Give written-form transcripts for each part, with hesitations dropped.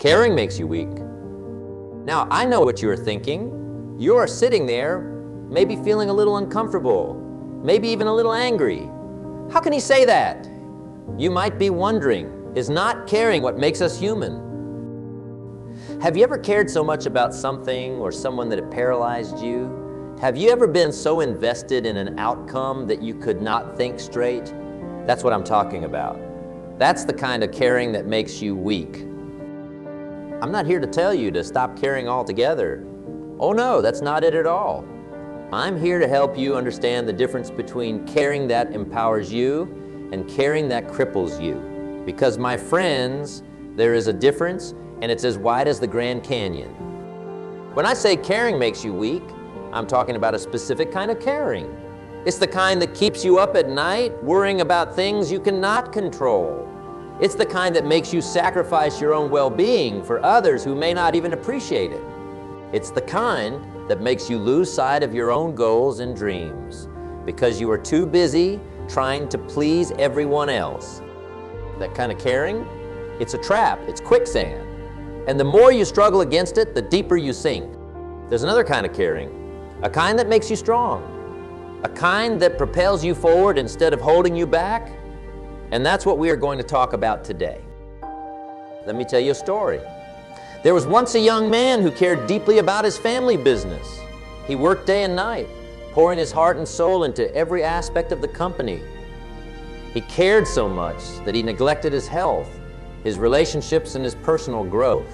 Caring makes you weak. Now, I know what you're thinking. You're sitting there, maybe feeling a little uncomfortable, maybe even a little angry. How can he say that? You might be wondering, is not caring what makes us human? Have you ever cared so much about something or someone that it paralyzed you? Have you ever been so invested in an outcome that you could not think straight? That's what I'm talking about. That's the kind of caring that makes you weak. I'm not here to tell you to stop caring altogether. Oh no, that's not it at all. I'm here to help you understand the difference between caring that empowers you and caring that cripples you. Because my friends, there is a difference, and it's as wide as the Grand Canyon. When I say caring makes you weak, I'm talking about a specific kind of caring. It's the kind that keeps you up at night worrying about things you cannot control. It's the kind that makes you sacrifice your own well-being for others who may not even appreciate it. It's the kind that makes you lose sight of your own goals and dreams because you are too busy trying to please everyone else. That kind of caring, it's a trap, it's quicksand. And the more you struggle against it, the deeper you sink. There's another kind of caring, a kind that makes you strong, a kind that propels you forward instead of holding you back. And that's what we are going to talk about today. Let me tell you a story. There was once a young man who cared deeply about his family business. He worked day and night, pouring his heart and soul into every aspect of the company. He cared so much that he neglected his health, his relationships, and his personal growth.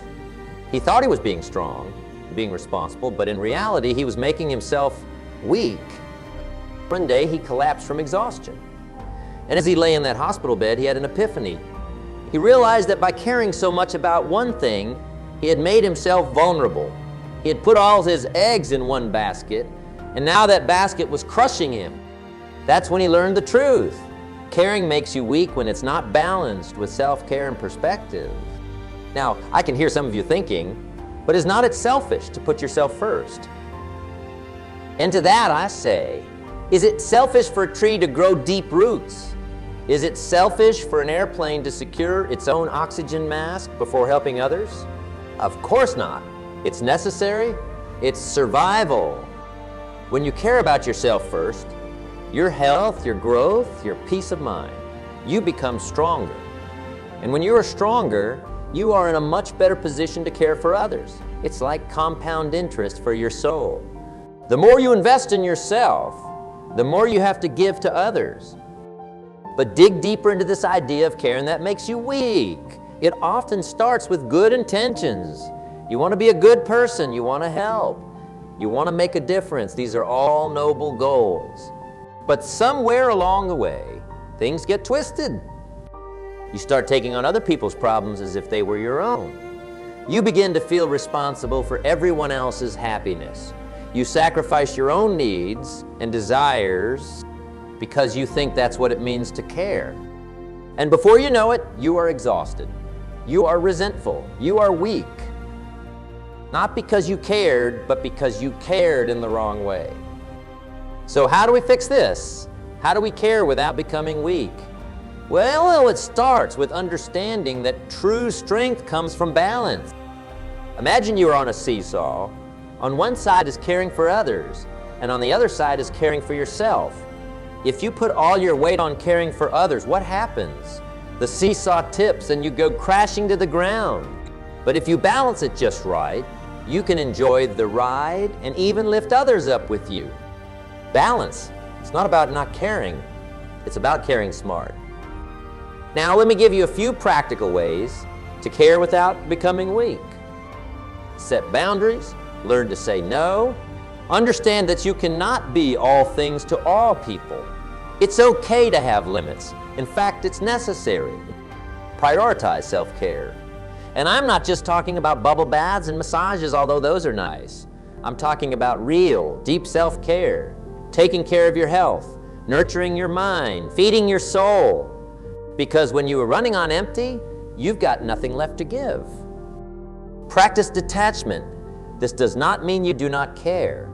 He thought he was being strong, being responsible, but in reality, he was making himself weak. One day, he collapsed from exhaustion. And as he lay in that hospital bed, he had an epiphany. He realized that by caring so much about one thing, he had made himself vulnerable. He had put all his eggs in one basket, and now that basket was crushing him. That's when he learned the truth. Caring makes you weak when it's not balanced with self-care and perspective. Now, I can hear some of you thinking, but is not it selfish to put yourself first? And to that I say, is it selfish for a tree to grow deep roots? Is it selfish for an airplane to secure its own oxygen mask before helping others? Of course not. It's necessary. It's survival. When you care about yourself first, your health, your growth, your peace of mind, you become stronger. And when you are stronger, you are in a much better position to care for others. It's like compound interest for your soul. The more you invest in yourself, the more you have to give to others. But dig deeper into this idea of caring that makes you weak. It often starts with good intentions. You want to be a good person, you want to help, you want to make a difference. These are all noble goals. But somewhere along the way, things get twisted. You start taking on other people's problems as if they were your own. You begin to feel responsible for everyone else's happiness. You sacrifice your own needs and desires because you think that's what it means to care. And before you know it, you are exhausted. You are resentful. You are weak. Not because you cared, but because you cared in the wrong way. So how do we fix this? How do we care without becoming weak? Well, it starts with understanding that true strength comes from balance. Imagine you are on a seesaw. On one side is caring for others, and on the other side is caring for yourself. If you put all your weight on caring for others, what happens? The seesaw tips and you go crashing to the ground. But if you balance it just right, you can enjoy the ride and even lift others up with you. Balance. It's not about not caring. It's about caring smart. Now, let me give you a few practical ways to care without becoming weak. Set boundaries. Learn to say no. Understand that you cannot be all things to all people. It's okay to have limits. In fact, it's necessary. Prioritize self-care. And I'm not just talking about bubble baths and massages, although those are nice. I'm talking about real, deep self-care, taking care of your health, nurturing your mind, feeding your soul. Because when you are running on empty, you've got nothing left to give. Practice detachment. This does not mean you do not care.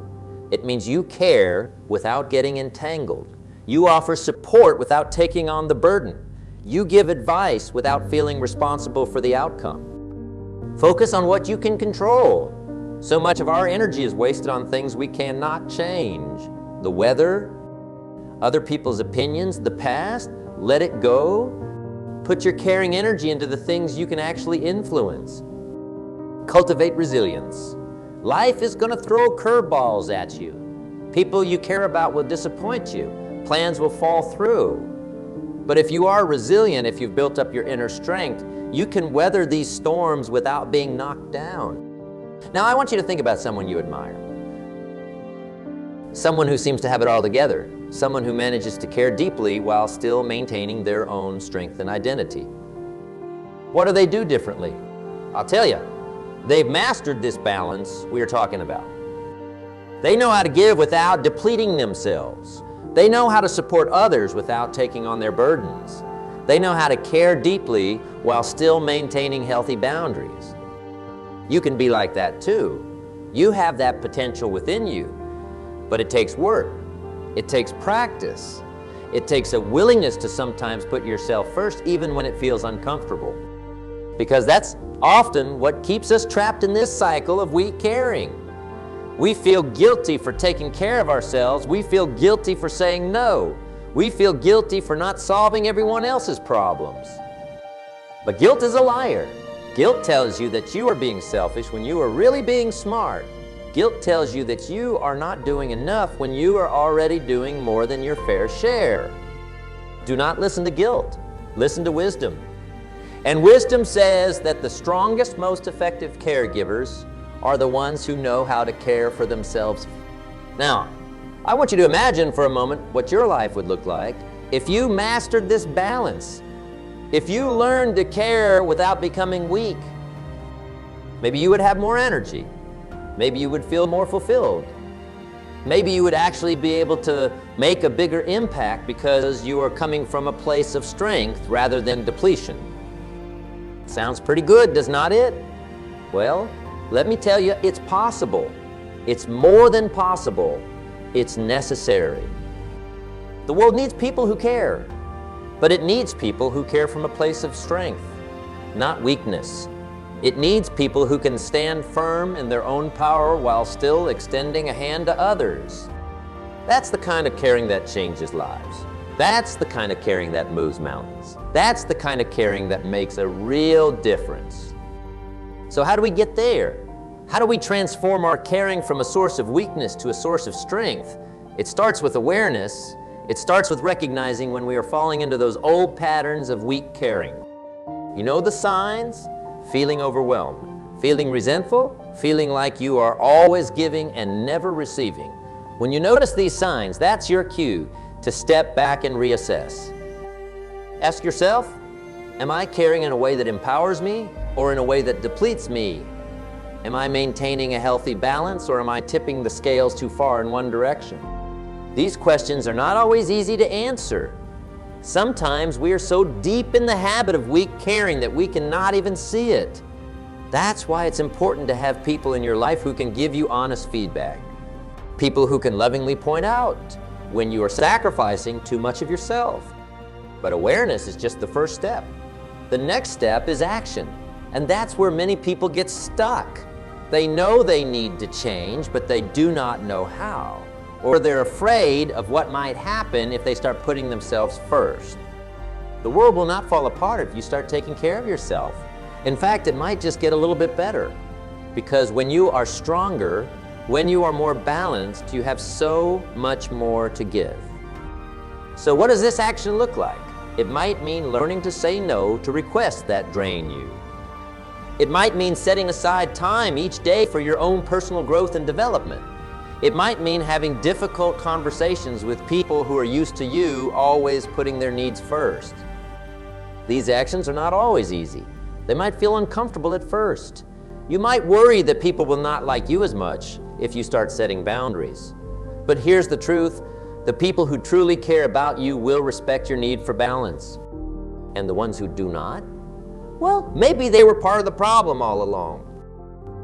It means you care without getting entangled. You offer support without taking on the burden. You give advice without feeling responsible for the outcome. Focus on what you can control. So much of our energy is wasted on things we cannot change. The weather, other people's opinions, the past, let it go. Put your caring energy into the things you can actually influence. Cultivate resilience. Life is going to throw curveballs at you. People you care about will disappoint you. Plans will fall through. But if you are resilient, if you've built up your inner strength, you can weather these storms without being knocked down. Now, I want you to think about someone you admire. Someone who seems to have it all together. Someone who manages to care deeply while still maintaining their own strength and identity. What do they do differently? I'll tell you, they've mastered this balance we are talking about. They know how to give without depleting themselves. They know how to support others without taking on their burdens. They know how to care deeply while still maintaining healthy boundaries. You can be like that too. You have that potential within you, but it takes work. It takes practice. It takes a willingness to sometimes put yourself first, even when it feels uncomfortable. Because that's often what keeps us trapped in this cycle of weak caring. We feel guilty for taking care of ourselves. We feel guilty for saying no. We feel guilty for not solving everyone else's problems. But guilt is a liar. Guilt tells you that you are being selfish when you are really being smart. Guilt tells you that you are not doing enough when you are already doing more than your fair share. Do not listen to guilt. Listen to wisdom. And wisdom says that the strongest, most effective caregivers are the ones who know how to care for themselves. Now, I want you to imagine for a moment what your life would look like if you mastered this balance. If you learned to care without becoming weak. Maybe you would have more energy. Maybe you would feel more fulfilled. Maybe you would actually be able to make a bigger impact because you are coming from a place of strength rather than depletion. Sounds pretty good, does not it? Well, let me tell you, it's possible. It's more than possible. It's necessary. The world needs people who care, but it needs people who care from a place of strength, not weakness. It needs people who can stand firm in their own power while still extending a hand to others. That's the kind of caring that changes lives. That's the kind of caring that moves mountains. That's the kind of caring that makes a real difference. So how do we get there? How do we transform our caring from a source of weakness to a source of strength? It starts with awareness. It starts with recognizing when we are falling into those old patterns of weak caring. You know the signs? Feeling overwhelmed, feeling resentful, feeling like you are always giving and never receiving. When you notice these signs, that's your cue to step back and reassess. Ask yourself, am I caring in a way that empowers me or in a way that depletes me? Am I maintaining a healthy balance or am I tipping the scales too far in one direction? These questions are not always easy to answer. Sometimes we are so deep in the habit of weak caring that we cannot even see it. That's why it's important to have people in your life who can give you honest feedback. People who can lovingly point out when you are sacrificing too much of yourself. But awareness is just the first step. The next step is action. And that's where many people get stuck. They know they need to change, but they do not know how. Or they're afraid of what might happen if they start putting themselves first. The world will not fall apart if you start taking care of yourself. In fact, it might just get a little bit better. Because when you are stronger, when you are more balanced, you have so much more to give. So what does this action look like? It might mean learning to say no to requests that drain you. It might mean setting aside time each day for your own personal growth and development. It might mean having difficult conversations with people who are used to you always putting their needs first. These actions are not always easy. They might feel uncomfortable at first. You might worry that people will not like you as much if you start setting boundaries. But here's the truth. The people who truly care about you will respect your need for balance. And the ones who do not? Well, maybe they were part of the problem all along.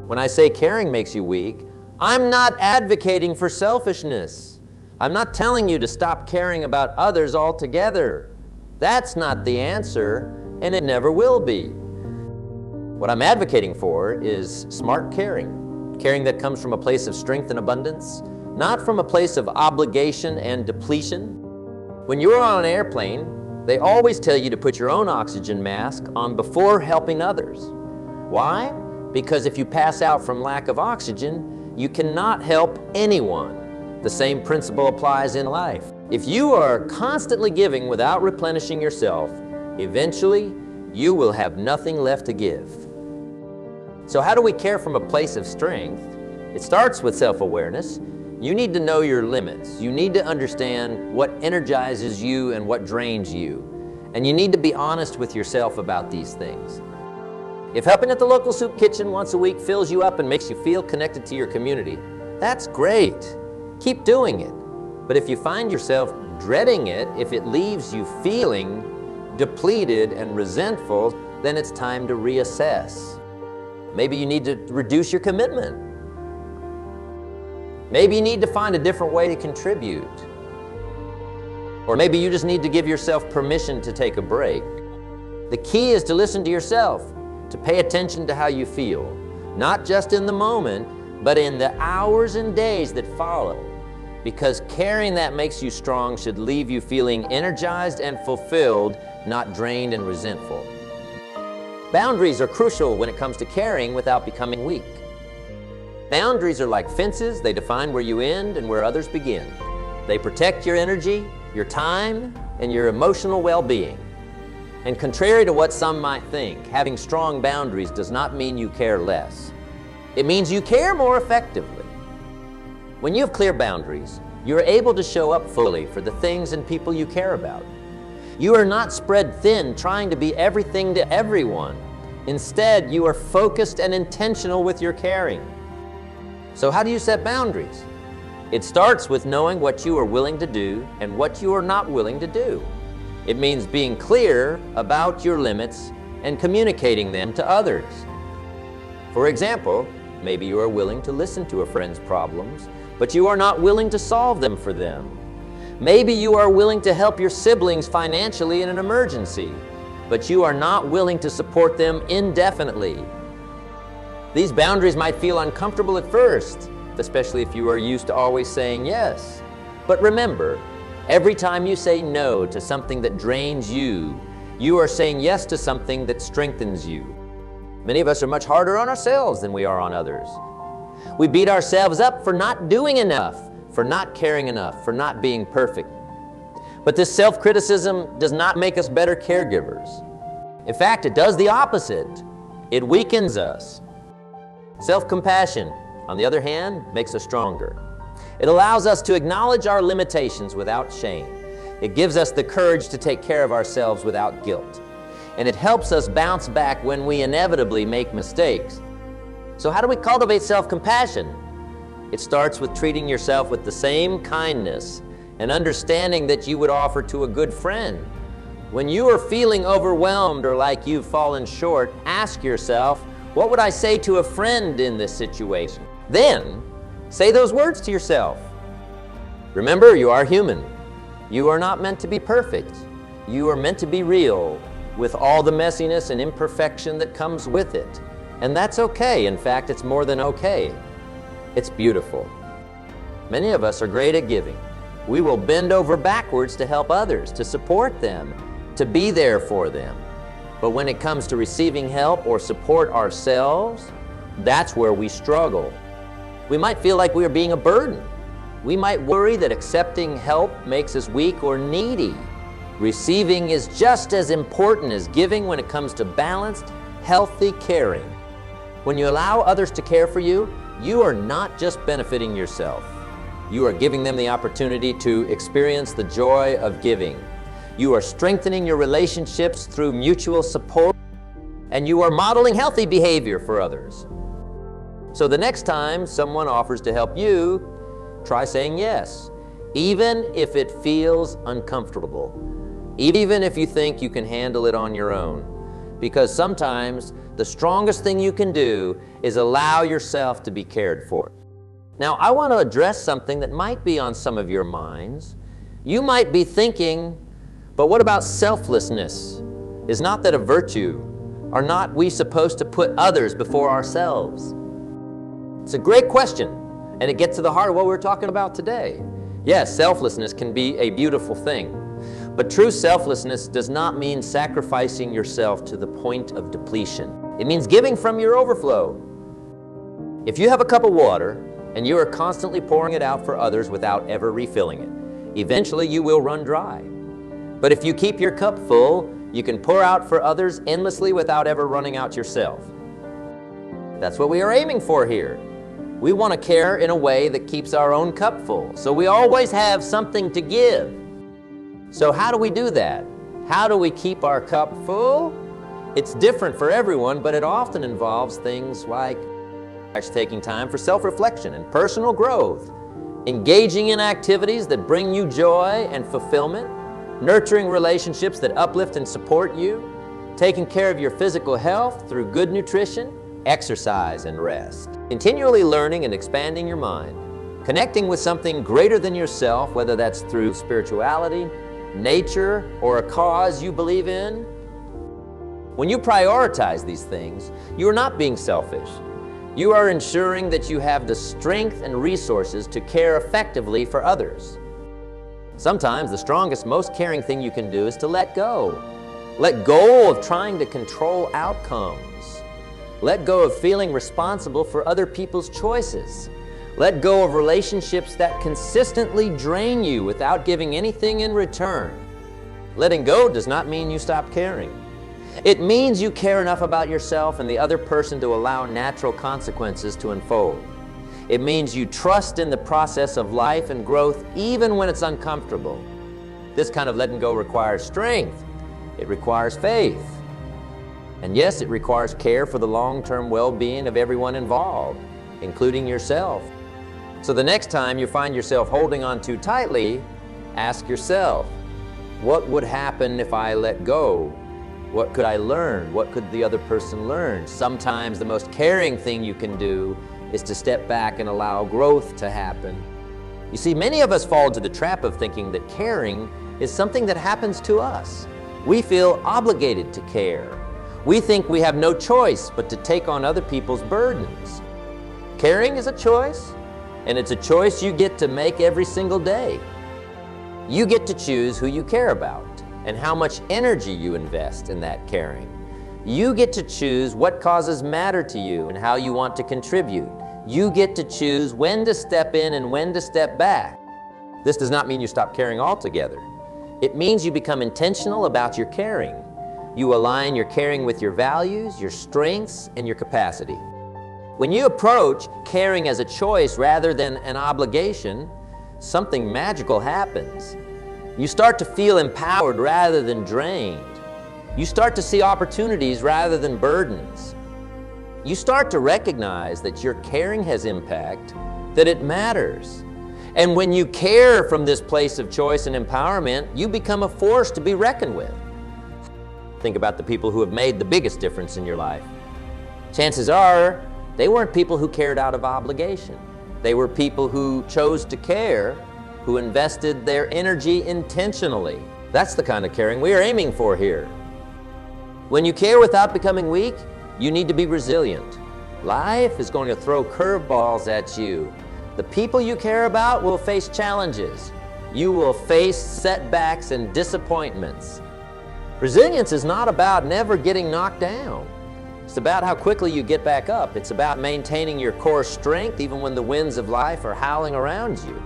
When I say caring makes you weak, I'm not advocating for selfishness. I'm not telling you to stop caring about others altogether. That's not the answer, and it never will be. What I'm advocating for is smart caring. Caring that comes from a place of strength and abundance, not from a place of obligation and depletion. When you're on an airplane, they always tell you to put your own oxygen mask on before helping others. Why? Because if you pass out from lack of oxygen, you cannot help anyone. The same principle applies in life. If you are constantly giving without replenishing yourself, eventually you will have nothing left to give. So how do we care from a place of strength? It starts with self-awareness. You need to know your limits. You need to understand what energizes you and what drains you. And you need to be honest with yourself about these things. If helping at the local soup kitchen once a week fills you up and makes you feel connected to your community, that's great. Keep doing it. But if you find yourself dreading it, if it leaves you feeling depleted and resentful, then it's time to reassess. Maybe you need to reduce your commitment. Maybe you need to find a different way to contribute. Or maybe you just need to give yourself permission to take a break. The key is to listen to yourself, to pay attention to how you feel, not just in the moment, but in the hours and days that follow. Because caring that makes you strong should leave you feeling energized and fulfilled, not drained and resentful. Boundaries are crucial when it comes to caring without becoming weak. Boundaries are like fences. They define where you end and where others begin. They protect your energy, your time, and your emotional well-being. And contrary to what some might think, having strong boundaries does not mean you care less. It means you care more effectively. When you have clear boundaries, you're able to show up fully for the things and people you care about. You are not spread thin trying to be everything to everyone. Instead, you are focused and intentional with your caring. So how do you set boundaries? It starts with knowing what you are willing to do and what you are not willing to do. It means being clear about your limits and communicating them to others. For example, maybe you are willing to listen to a friend's problems, but you are not willing to solve them for them. Maybe you are willing to help your siblings financially in an emergency, but you are not willing to support them indefinitely. These boundaries might feel uncomfortable at first, especially if you are used to always saying yes. But remember, every time you say no to something that drains you, you are saying yes to something that strengthens you. Many of us are much harder on ourselves than we are on others. We beat ourselves up for not doing enough, for not caring enough, for not being perfect. But this self-criticism does not make us better caregivers. In fact, it does the opposite. It weakens us. Self-compassion, on the other hand, makes us stronger. It allows us to acknowledge our limitations without shame. It gives us the courage to take care of ourselves without guilt. And it helps us bounce back when we inevitably make mistakes. So how do we cultivate self-compassion? It starts with treating yourself with the same kindness and understanding that you would offer to a good friend. When you are feeling overwhelmed or like you've fallen short, ask yourself, what would I say to a friend in this situation? Then, say those words to yourself. Remember, you are human. You are not meant to be perfect. You are meant to be real, with all the messiness and imperfection that comes with it. And that's okay. In fact, it's more than okay. It's beautiful. Many of us are great at giving. We will bend over backwards to help others, to support them, to be there for them. But when it comes to receiving help or support ourselves, that's where we struggle. We might feel like we are being a burden. We might worry that accepting help makes us weak or needy. Receiving is just as important as giving when it comes to balanced, healthy caring. When you allow others to care for you, you are not just benefiting yourself. You are giving them the opportunity to experience the joy of giving. You are strengthening your relationships through mutual support, and you are modeling healthy behavior for others. So the next time someone offers to help you, try saying yes, even if it feels uncomfortable, even if you think you can handle it on your own. Because sometimes the strongest thing you can do is allow yourself to be cared for. Now, I want to address something that might be on some of your minds. You might be thinking, but what about selflessness? Is not that a virtue? Are not we supposed to put others before ourselves? It's a great question, and it gets to the heart of what we're talking about today. Yes, selflessness can be a beautiful thing, but true selflessness does not mean sacrificing yourself to the point of depletion. It means giving from your overflow. If you have a cup of water and you are constantly pouring it out for others without ever refilling it, eventually you will run dry. But if you keep your cup full, you can pour out for others endlessly without ever running out yourself. That's what we are aiming for here. We want to care in a way that keeps our own cup full, so we always have something to give. So how do we do that? How do we keep our cup full? It's different for everyone, but it often involves things like taking time for self-reflection and personal growth, engaging in activities that bring you joy and fulfillment, nurturing relationships that uplift and support you, taking care of your physical health through good nutrition, exercise, and rest. Continually learning and expanding your mind, connecting with something greater than yourself, whether that's through spirituality, nature, or a cause you believe in. When you prioritize these things, you are not being selfish. You are ensuring that you have the strength and resources to care effectively for others. Sometimes the strongest, most caring thing you can do is to let go. Let go of trying to control outcomes. Let go of feeling responsible for other people's choices. Let go of relationships that consistently drain you without giving anything in return. Letting go does not mean you stop caring. It means you care enough about yourself and the other person to allow natural consequences to unfold. It means you trust in the process of life and growth even when it's uncomfortable. This kind of letting go requires strength. It requires faith. And yes, it requires care for the long-term well-being of everyone involved, including yourself. So the next time you find yourself holding on too tightly, ask yourself, what would happen if I let go? What could I learn? What could the other person learn? Sometimes the most caring thing you can do is to step back and allow growth to happen. You see, many of us fall into the trap of thinking that caring is something that happens to us. We feel obligated to care. We think we have no choice but to take on other people's burdens. Caring is a choice, and it's a choice you get to make every single day. You get to choose who you care about and how much energy you invest in that caring. You get to choose what causes matter to you and how you want to contribute. You get to choose when to step in and when to step back. This does not mean you stop caring altogether. It means you become intentional about your caring. You align your caring with your values, your strengths, and your capacity. When you approach caring as a choice rather than an obligation, something magical happens. You start to feel empowered rather than drained. You start to see opportunities rather than burdens. You start to recognize that your caring has impact, that it matters. And when you care from this place of choice and empowerment, you become a force to be reckoned with. Think about the people who have made the biggest difference in your life. Chances are, they weren't people who cared out of obligation. They were people who chose to care, who invested their energy intentionally. That's the kind of caring we are aiming for here. When you care without becoming weak, you need to be resilient. Life is going to throw curveballs at you. The people you care about will face challenges. You will face setbacks and disappointments. Resilience is not about never getting knocked down. It's about how quickly you get back up. It's about maintaining your core strength even when the winds of life are howling around you.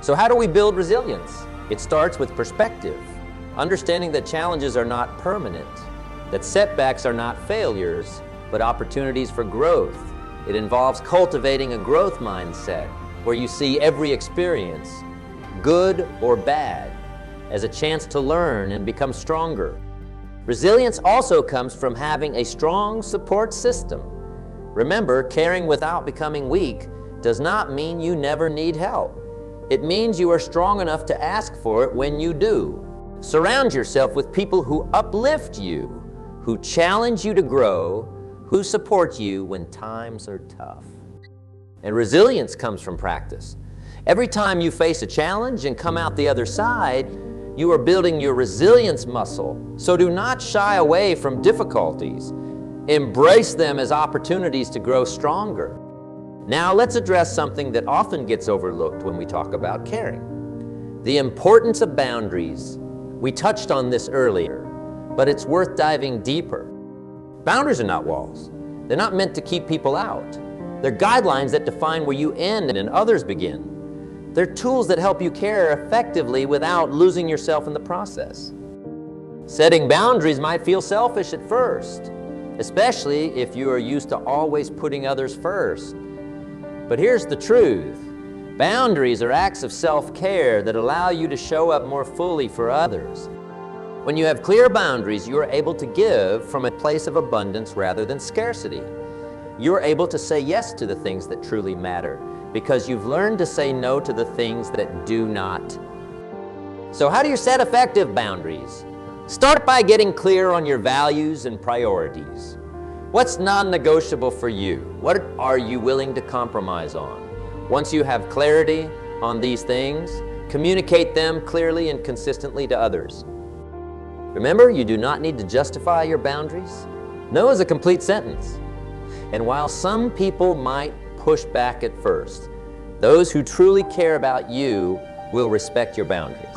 So how do we build resilience? It starts with perspective, understanding that challenges are not permanent, that setbacks are not failures, but opportunities for growth. It involves cultivating a growth mindset where you see every experience, good or bad, as a chance to learn and become stronger. Resilience also comes from having a strong support system. Remember, caring without becoming weak does not mean you never need help. It means you are strong enough to ask for it when you do. Surround yourself with people who uplift you, who challenge you to grow, who support you when times are tough. And resilience comes from practice. Every time you face a challenge and come out the other side, You are building your resilience muscle. So do not shy away from difficulties. Embrace them as opportunities to grow stronger. Now let's address something that often gets overlooked when we talk about caring. The importance of boundaries. We touched on this earlier, but it's worth diving deeper. Boundaries are not walls. They're not meant to keep people out. They're guidelines that define where you end and others begin. They're tools that help you care effectively without losing yourself in the process. Setting boundaries might feel selfish at first, especially if you are used to always putting others first. But here's the truth. Boundaries are acts of self-care that allow you to show up more fully for others. When you have clear boundaries, you are able to give from a place of abundance rather than scarcity. You are able to say yes to the things that truly matter because you've learned to say no to the things that do not. So how do you set effective boundaries? Start by getting clear on your values and priorities. What's non-negotiable for you? What are you willing to compromise on? Once you have clarity on these things, communicate them clearly and consistently to others. Remember, you do not need to justify your boundaries. No is a complete sentence. And while some people might push back at first, those who truly care about you will respect your boundaries.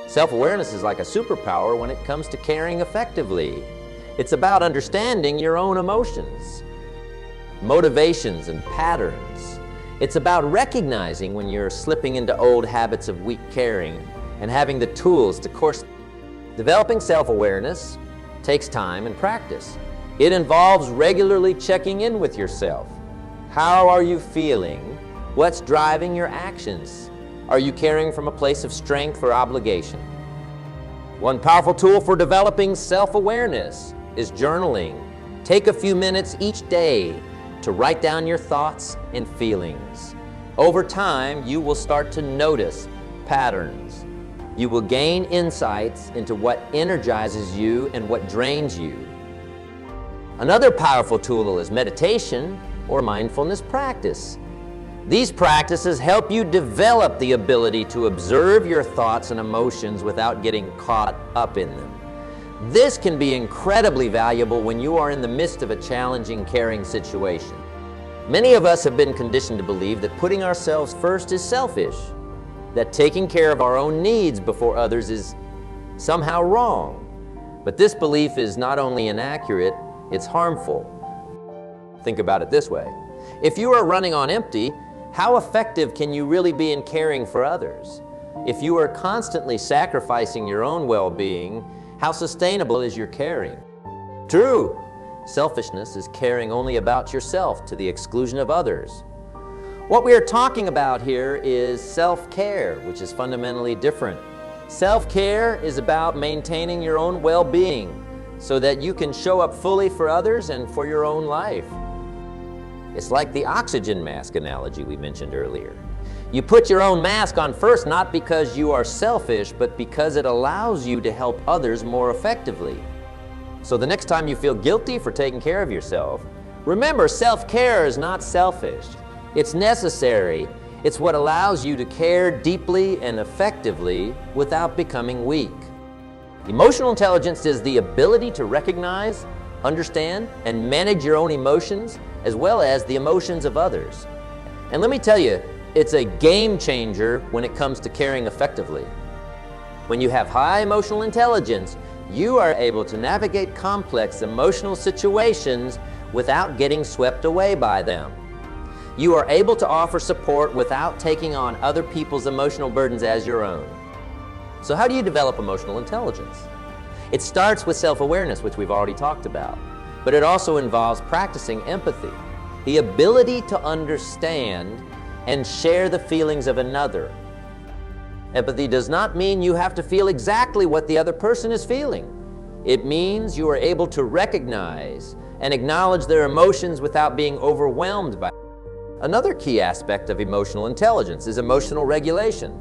Self-awareness is like a superpower when it comes to caring effectively. It's about understanding your own emotions, motivations, and patterns. It's about recognizing when you're slipping into old habits of weak caring and having the tools to course. Developing self-awareness takes time and practice. It involves regularly checking in with yourself. How are you feeling? What's driving your actions? Are you caring from a place of strength or obligation? One powerful tool for developing self-awareness is journaling. Take a few minutes each day to write down your thoughts and feelings. Over time, you will start to notice patterns. You will gain insights into what energizes you and what drains you. Another powerful tool is meditation or mindfulness practice. These practices help you develop the ability to observe your thoughts and emotions without getting caught up in them. This can be incredibly valuable when you are in the midst of a challenging, caring situation. Many of us have been conditioned to believe that putting ourselves first is selfish, that taking care of our own needs before others is somehow wrong. But this belief is not only inaccurate, it's harmful. Think about it this way. If you are running on empty, how effective can you really be in caring for others? If you are constantly sacrificing your own well-being, how sustainable is your caring? True, selfishness is caring only about yourself to the exclusion of others. What we are talking about here is self-care, which is fundamentally different. Self-care is about maintaining your own well-being so that you can show up fully for others and for your own life. It's like the oxygen mask analogy we mentioned earlier. You put your own mask on first, not because you are selfish, but because it allows you to help others more effectively. So the next time you feel guilty for taking care of yourself, remember, self-care is not selfish. It's necessary. It's what allows you to care deeply and effectively without becoming weak. Emotional intelligence is the ability to recognize, understand, and manage your own emotions as well as the emotions of others. And let me tell you, it's a game changer when it comes to caring effectively. When you have high emotional intelligence, you are able to navigate complex emotional situations without getting swept away by them. You are able to offer support without taking on other people's emotional burdens as your own. So how do you develop emotional intelligence? It starts with self-awareness, which we've already talked about, but it also involves practicing empathy, the ability to understand and share the feelings of another. Empathy does not mean you have to feel exactly what the other person is feeling. It means you are able to recognize and acknowledge their emotions without being overwhelmed by them. Another key aspect of emotional intelligence is emotional regulation,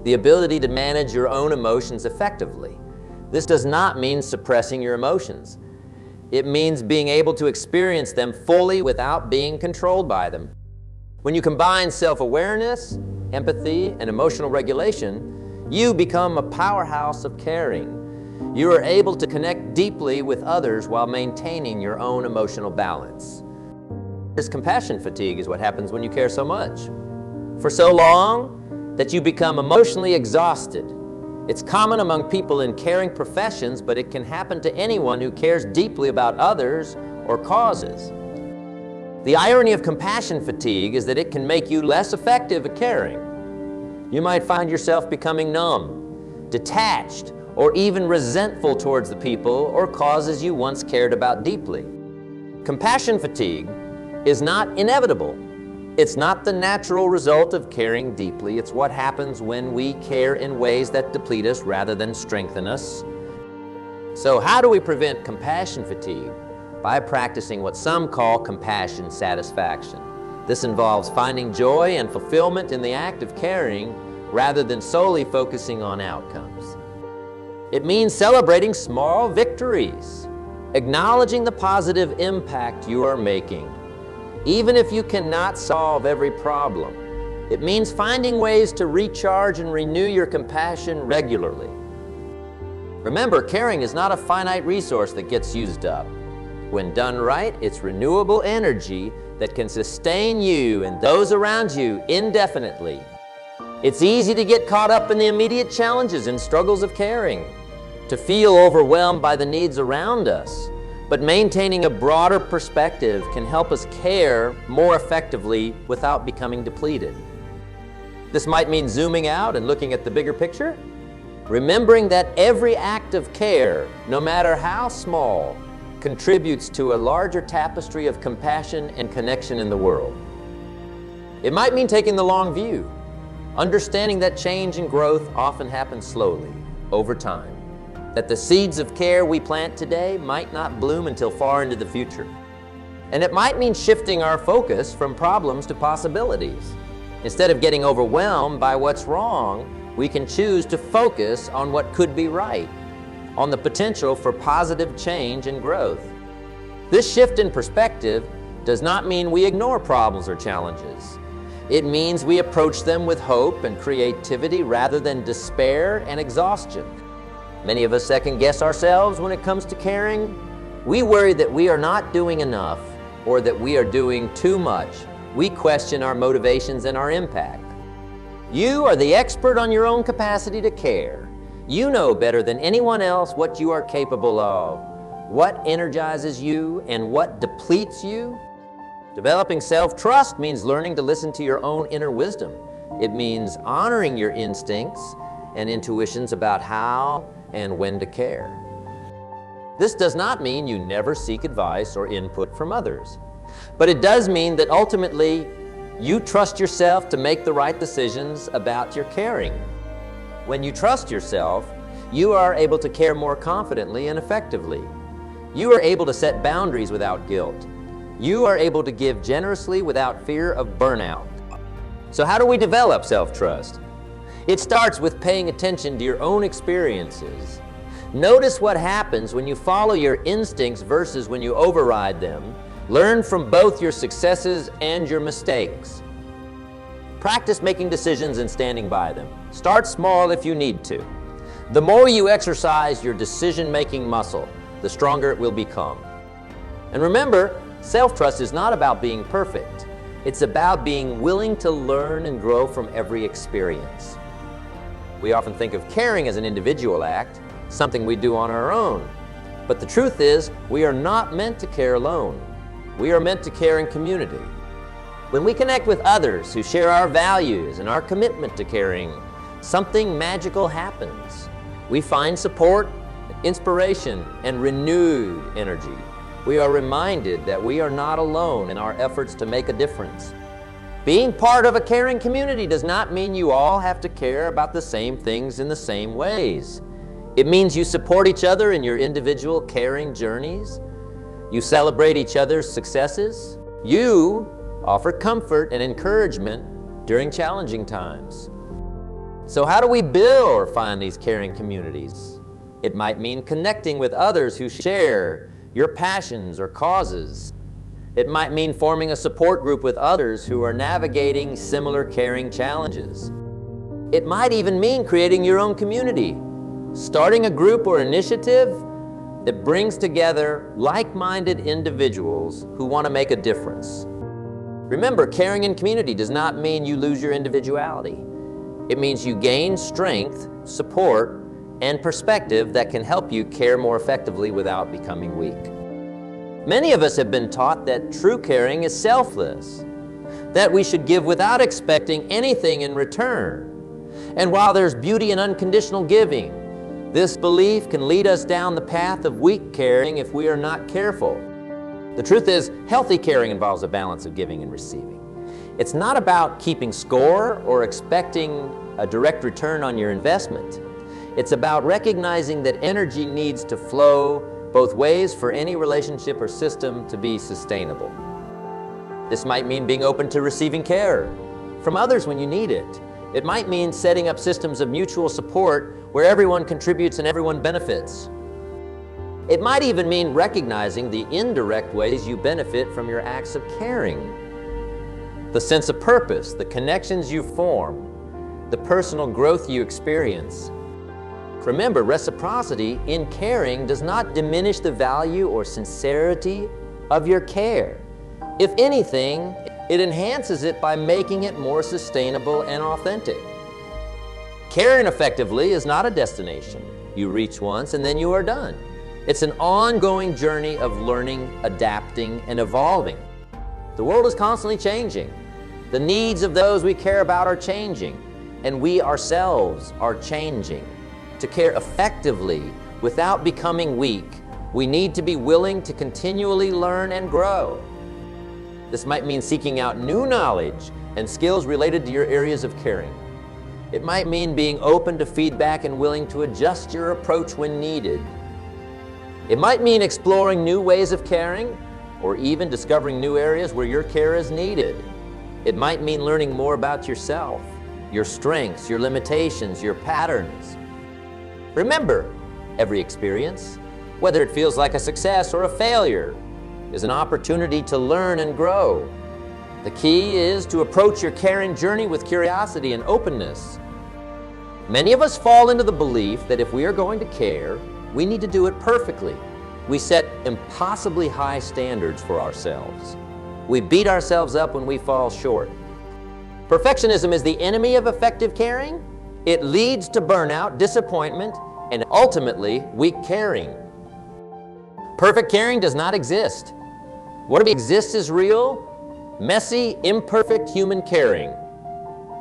the ability to manage your own emotions effectively. This does not mean suppressing your emotions. It means being able to experience them fully without being controlled by them. When you combine self-awareness, empathy, and emotional regulation, You become a powerhouse of caring. You are able to connect deeply with others while maintaining your own emotional balance. This compassion fatigue is what happens when you care so much. For so long that you become emotionally exhausted. It's common among people in caring professions, but it can happen to anyone who cares deeply about others or causes. The irony of compassion fatigue is that it can make you less effective at caring. You might find yourself becoming numb, detached, or even resentful towards the people or causes you once cared about deeply. Compassion fatigue is not inevitable. It's not the natural result of caring deeply. It's what happens when we care in ways that deplete us rather than strengthen us. So how do we prevent compassion fatigue? By practicing what some call compassion satisfaction. This involves finding joy and fulfillment in the act of caring rather than solely focusing on outcomes. It means celebrating small victories, acknowledging the positive impact you are making, even if you cannot solve every problem. It means finding ways to recharge and renew your compassion regularly. Remember, caring is not a finite resource that gets used up. When done right, it's renewable energy that can sustain you and those around you indefinitely. It's easy to get caught up in the immediate challenges and struggles of caring, to feel overwhelmed by the needs around us. But maintaining a broader perspective can help us care more effectively without becoming depleted. This might mean zooming out and looking at the bigger picture, remembering that every act of care, no matter how small, contributes to a larger tapestry of compassion and connection in the world. It might mean taking the long view, understanding that change and growth often happen slowly, over time, that the seeds of care we plant today might not bloom until far into the future. And it might mean shifting our focus from problems to possibilities. Instead of getting overwhelmed by what's wrong, we can choose to focus on what could be right, on the potential for positive change and growth. This shift in perspective does not mean we ignore problems or challenges. It means we approach them with hope and creativity rather than despair and exhaustion. Many of us second-guess ourselves when it comes to caring. We worry that we are not doing enough or that we are doing too much. We question our motivations and our impact. You are the expert on your own capacity to care. You know better than anyone else what you are capable of, what energizes you and what depletes you. Developing self-trust means learning to listen to your own inner wisdom. It means honoring your instincts and intuitions about how and when to care. This does not mean you never seek advice or input from others, but it does mean that ultimately you trust yourself to make the right decisions about your caring. When you trust yourself, you are able to care more confidently and effectively. You are able to set boundaries without guilt. You are able to give generously without fear of burnout. So how do we develop self-trust? It starts with paying attention to your own experiences. Notice what happens when you follow your instincts versus when you override them. Learn from both your successes and your mistakes. Practice making decisions and standing by them. Start small if you need to. The more you exercise your decision-making muscle, the stronger it will become. And remember, self-trust is not about being perfect. It's about being willing to learn and grow from every experience. We often think of caring as an individual act, something we do on our own. But the truth is, we are not meant to care alone. We are meant to care in community. When we connect with others who share our values and our commitment to caring, something magical happens. We find support, inspiration, and renewed energy. We are reminded that we are not alone in our efforts to make a difference. Being part of a caring community does not mean you all have to care about the same things in the same ways. It means you support each other in your individual caring journeys. You celebrate each other's successes. You offer comfort and encouragement during challenging times. So how do we build or find these caring communities? It might mean connecting with others who share your passions or causes. It might mean forming a support group with others who are navigating similar caring challenges. It might even mean creating your own community, starting a group or initiative that brings together like-minded individuals who want to make a difference. Remember, caring in community does not mean you lose your individuality. It means you gain strength, support, and perspective that can help you care more effectively without becoming weak. Many of us have been taught that true caring is selfless, that we should give without expecting anything in return. And while there's beauty in unconditional giving, this belief can lead us down the path of weak caring if we are not careful. The truth is, healthy caring involves a balance of giving and receiving. It's not about keeping score or expecting a direct return on your investment. It's about recognizing that energy needs to flow both ways for any relationship or system to be sustainable. This might mean being open to receiving care from others when you need it. It might mean setting up systems of mutual support where everyone contributes and everyone benefits. It might even mean recognizing the indirect ways you benefit from your acts of caring. The sense of purpose, the connections you form, the personal growth you experience. Remember, reciprocity in caring does not diminish the value or sincerity of your care. If anything, it enhances it by making it more sustainable and authentic. Caring effectively is not a destination you reach once and then you are done. It's an ongoing journey of learning, adapting, and evolving. The world is constantly changing. The needs of those we care about are changing, and we ourselves are changing. To care effectively without becoming weak, we need to be willing to continually learn and grow. This might mean seeking out new knowledge and skills related to your areas of caring. It might mean being open to feedback and willing to adjust your approach when needed. It might mean exploring new ways of caring or even discovering new areas where your care is needed. It might mean learning more about yourself, your strengths, your limitations, your patterns. Remember, every experience, whether it feels like a success or a failure, is an opportunity to learn and grow. The key is to approach your caring journey with curiosity and openness. Many of us fall into the belief that if we are going to care, we need to do it perfectly. We set impossibly high standards for ourselves. We beat ourselves up when we fall short. Perfectionism is the enemy of effective caring. It leads to burnout, disappointment, and ultimately, weak caring. Perfect caring does not exist. What exists is real, messy, imperfect human caring.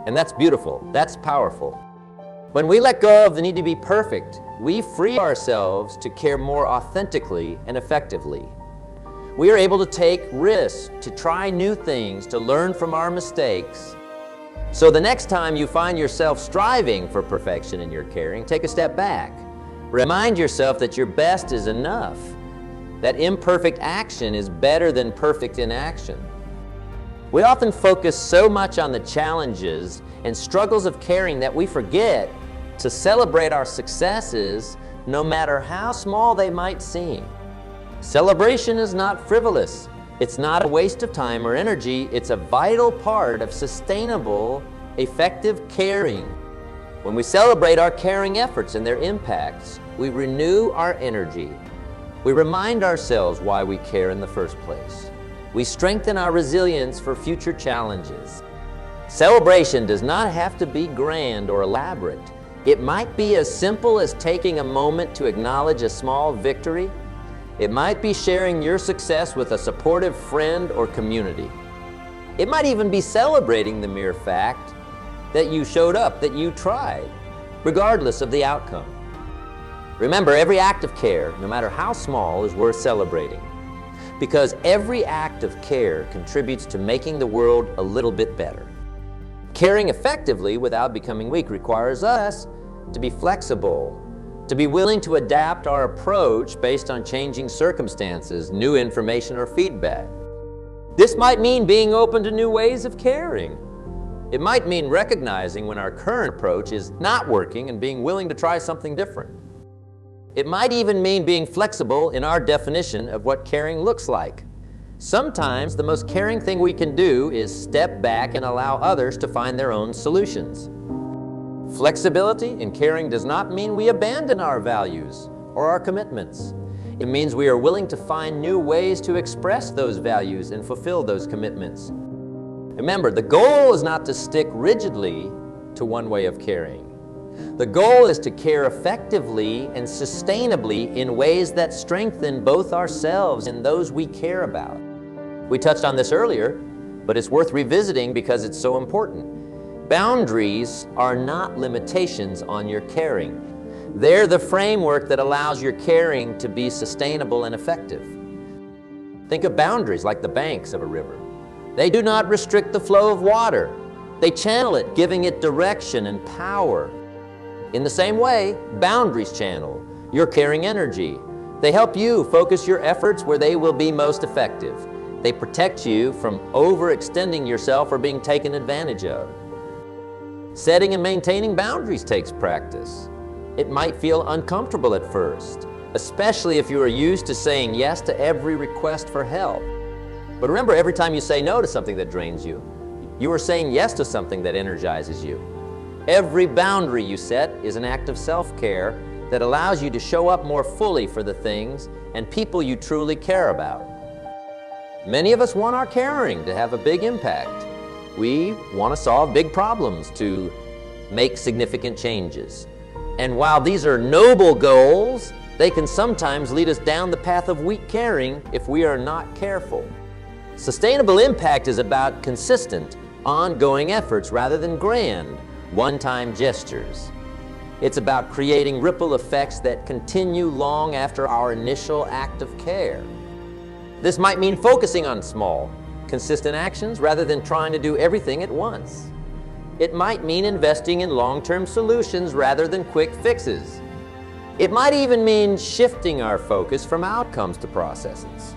And that's beautiful, that's powerful. When we let go of the need to be perfect, we free ourselves to care more authentically and effectively. We are able to take risks, to try new things, to learn from our mistakes. So the next time you find yourself striving for perfection in your caring, take a step back. Remind yourself that your best is enough, that imperfect action is better than perfect inaction. We often focus so much on the challenges and struggles of caring that we forget to celebrate our successes, no matter how small they might seem. Celebration is not frivolous. It's not a waste of time or energy. It's a vital part of sustainable, effective caring. When we celebrate our caring efforts and their impacts, we renew our energy. We remind ourselves why we care in the first place. We strengthen our resilience for future challenges. Celebration does not have to be grand or elaborate. It might be as simple as taking a moment to acknowledge a small victory. It might be sharing your success with a supportive friend or community. It might even be celebrating the mere fact that you showed up, that you tried, regardless of the outcome. Remember, every act of care, no matter how small, is worth celebrating, because every act of care contributes to making the world a little bit better. Caring effectively without becoming weak requires us to be flexible, to be willing to adapt our approach based on changing circumstances, new information, or feedback. This might mean being open to new ways of caring. It might mean recognizing when our current approach is not working and being willing to try something different. It might even mean being flexible in our definition of what caring looks like. Sometimes the most caring thing we can do is step back and allow others to find their own solutions. Flexibility in caring does not mean we abandon our values or our commitments. It means we are willing to find new ways to express those values and fulfill those commitments. Remember, the goal is not to stick rigidly to one way of caring. The goal is to care effectively and sustainably in ways that strengthen both ourselves and those we care about. We touched on this earlier, but it's worth revisiting because it's so important. Boundaries are not limitations on your caring. They're the framework that allows your caring to be sustainable and effective. Think of boundaries like the banks of a river. They do not restrict the flow of water. They channel it, giving it direction and power. In the same way, boundaries channel your caring energy. They help you focus your efforts where they will be most effective. They protect you from overextending yourself or being taken advantage of. Setting and maintaining boundaries takes practice. It might feel uncomfortable at first, especially if you are used to saying yes to every request for help. But remember, every time you say no to something that drains you, you are saying yes to something that energizes you. Every boundary you set is an act of self-care that allows you to show up more fully for the things and people you truly care about. Many of us want our caring to have a big impact. We want to solve big problems, to make significant changes. And while these are noble goals, they can sometimes lead us down the path of weak caring if we are not careful. Sustainable impact is about consistent, ongoing efforts rather than grand, one-time gestures. It's about creating ripple effects that continue long after our initial act of care. This might mean focusing on small, consistent actions rather than trying to do everything at once. It might mean investing in long-term solutions rather than quick fixes. It might even mean shifting our focus from outcomes to processes.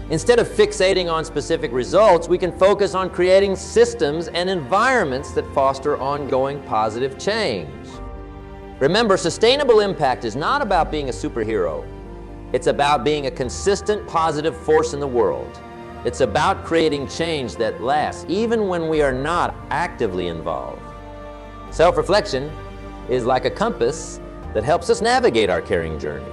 Instead of fixating on specific results, we can focus on creating systems and environments that foster ongoing positive change. Remember, sustainable impact is not about being a superhero. It's about being a consistent, positive force in the world. It's about creating change that lasts, even when we are not actively involved. Self-reflection is like a compass that helps us navigate our caring journey.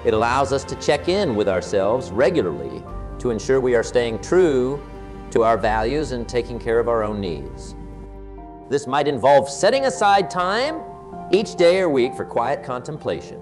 It allows us to check in with ourselves regularly to ensure we are staying true to our values and taking care of our own needs. This might involve setting aside time each day or week for quiet contemplation.